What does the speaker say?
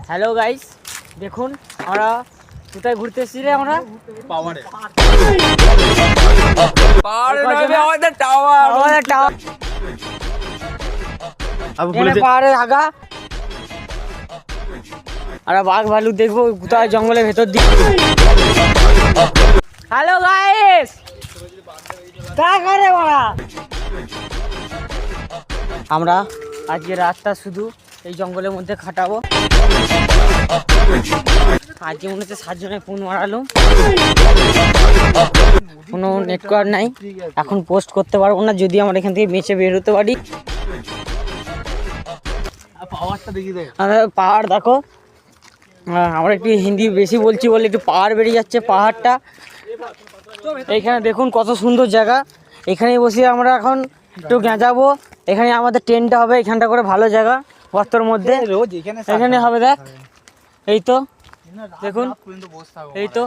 Hello guys, দেখুন আমরা কোথায় ঘুরতে এসেছি রে? আমরা পাওয়ারে পাহাড়ে আগা আর বাঘ ভালু দেখবো কোথায় জঙ্গলের ভেতর দিয়ে। হ্যালো গাইস, আমরা আজকে রাতটা শুধু এই জঙ্গলের মধ্যে খাটাবো। আজকে মনে হচ্ছে 7 জনের ফোন মারালো, কোনো নেটওয়ার্ক নাই, এখন পোস্ট করতে পারবো না যদি আমরা এখান থেকে বেঁচে বেরোতে পারি। পাওয়ারটা দেখি দে, পাহাড় দেখো, আমরা একটু হিন্দি বেশি বলছি বলে একটু পাহাড় বেরিয়ে যাচ্ছে পাহাড়টা। এইখানে দেখুন কত সুন্দর জায়গা, এখানেই বসে আমরা এখন একটু গেঁজাবো। এখানে আমাদের ট্রেনটা হবে, এখানটা করে ভালো জায়গা গর্তর মধ্যে, এখানে হবে। দেখ এই তো দেখুন, এই তো